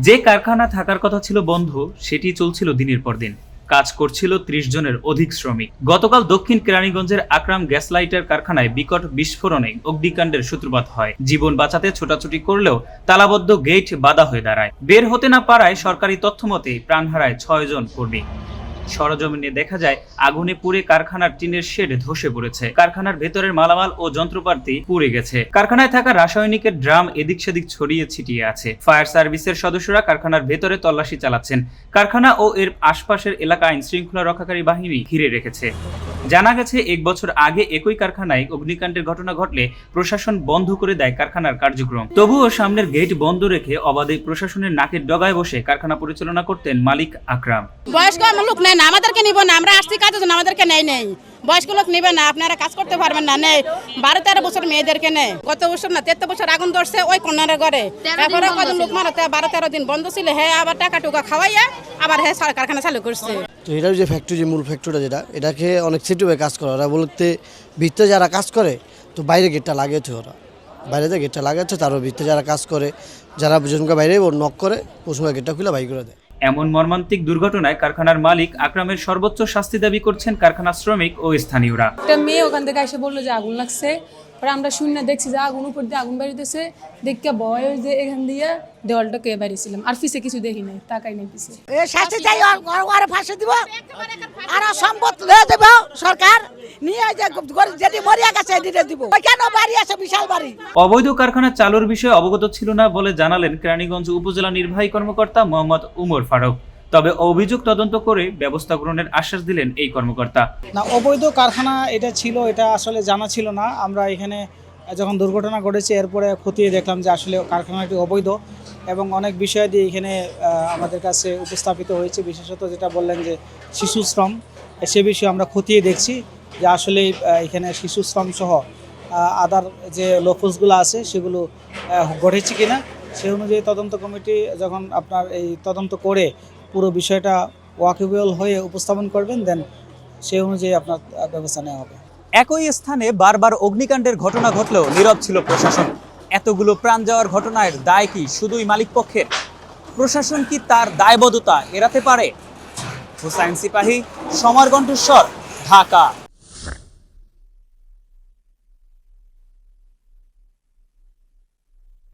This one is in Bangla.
যে কারখানা থাকার কথা ছিল বন্ধ, সেটি চলছিল দিনের পর দিন। কাজ করছিল ৩০ জনের অধিক শ্রমিক। গতকাল দক্ষিণ কেরানীগঞ্জের আকরাম গ্যাস লাইটার কারখানায় বিকট বিস্ফোরণে অগ্নিকাণ্ডের সূত্রপাত হয়। জীবন বাঁচাতে ছোটাছুটি করলেও তালাবদ্ধ গেট বাধা হয়ে দাঁড়ায়। বের হতে না পারায় সরকারি তথ্য মতে প্রাণ হারায় ৬ জন কর্মী। সরজমিনে দেখা যায় আগুনে পুড়ে কারখানার টিনের শেড ধসে পড়েছে। কারখানার ভেতরের মালামাল ও যন্ত্রপাতি পুড়ে গেছে। কারখানায় থাকা রাসায়নিকের ড্রাম এদিক সেদিক ছড়িয়ে ছিটিয়ে আছে। ফায়ার সার্ভিসের সদস্যরা কারখানার ভেতরে তল্লাশি চালাচ্ছেন। কারখানা ও এর আশপাশের এলাকা আইন শৃঙ্খলা রক্ষাকারী বাহিনী ঘিরে রেখেছে। জানা গেছে ১ বছর আগে একই কারখানায় অগ্নিকাণ্ডের ঘটনা ঘটলে প্রশাসন বন্ধ করে দেয় কারখানার কার্যক্রম। তবুও সামনের গেট বন্ধ রেখে অবাধে প্রশাসনের নাকের ডগায় বসে কারখানা পরিচালনা করতেন মালিক আকরাম। বয়স্ক লোক নেই না, আমাদেরকে নিব না, আমরা আসছি কাজের জন্য, আমাদেরকে নেই বয়স্ক লোক নিবে না, আপনারা কাজ করতে পারবেন না, নেই ১২-১৩ বছর মেয়েদেরকে নেই। গত বছর না ৭৩ বছর আগুন ধরছে ওই কন্যার ঘরে, তারপরে কত লোক মারাতে ১২-১৩ দিন বন্ধ ছিল, হ্যাঁ আবার টাকা টুকা খাওয়াইয়া আবার হ্যাঁ কারখানা চালু করছে। তো এটার যে ফ্যাক্টরি, যে মূল ফ্যাক্টরিটা যেটা, এটাকে অনেক সেটুভাবে কাজ করে। ওরা বলতে ভিতরে যারা কাজ করে তো বাইরে গেটটা লাগিয়েছে, ওরা বাইরে যে গেটটা লাগাচ্ছে, তারও ভিতরে যারা কাজ করে, যারা জনকে বাইরে নক করে ওই সময় গেটটা খুলে বাইর করে দেয়। এমন মর্মান্তিক দুর্ঘটনায় কারখানার মালিক আকরামের সর্বোচ্চ শাস্তি দাবি করছেন কারখানার শ্রমিক ও স্থানীয়রা। একটা মেয়ে ওখান থেকে এসে বললো যে আগুন লাগছে, পরে আমরা শূন্য দেখছি যে আগুন উপর দিয়ে আগুন বাড়িতেছে, দেখতে ভয় যে এখান দিয়ে দেওয়ালটাকে বাড়িয়েছিলাম, আর পিছে কিছু দেখি নাই, তাকাই নাই পিছে। শাস্তি চাই, আর ফাঁসি দিব, আর সম্পদ লয়ে দেব সরকার নিয়ে, যেটি মরিয়া গেছে এদিকে দিব। কেন বাড়ি আছে, বিশাল বাড়ি। অবৈধ কারখানা চালুর বিষয়ে অবগত ছিল না বলে জানালেন কেরানীগঞ্জ উপজেলা নির্বাহী কর্মকর্তা মোহাম্মদ উমর ফারুক। তবে অভিযোগ তদন্ত করে ব্যবস্থা গ্রহণের আশ্বাস দিলেন এই কর্মকর্তা। না, অবৈধ কারখানা এটা ছিল, এটা আসলে জানা ছিল না। আমরা এখানে যখন দুর্ঘটনা ঘটেছে এরপরে খতিয়ে দেখলাম যে আসলে কারখানাটি অবৈধ, এবং অনেক বিষয় দিয়ে এখানে আমাদের কাছে উপস্থাপিত হয়েছে। বিশেষত যেটা বললেন যে শিশু শ্রম, সে বিষয়ে আমরা খতিয়ে দেখছি যে আসলে এখানে শিশু শ্রম সহ আদার যে লোফলসগুলো আছে সেগুলো ঘটেছে কিনা। সেই অনুযায়ী তদন্ত কমিটি যখন আপনার এই তদন্ত করে পুরো বিষয়টা ওয়াকিবল হয়ে উপস্থাপন করবেন, দেন সেই অনুযায়ী আপনার ব্যবস্থা নেওয়া হবে। একই স্থানে বারবার অগ্নিকাণ্ডের ঘটনা ঘটলেও নীরব ছিল প্রশাসন। এতগুলো প্রাণ যাওয়ার ঘটনার দায় কি শুধুই মালিক পক্ষের? প্রশাসন কি তার দায়বদ্ধতা এড়াতে পারে? হুসাইন সিপাহী, সমর কণ্ঠস্বর, ঢাকা।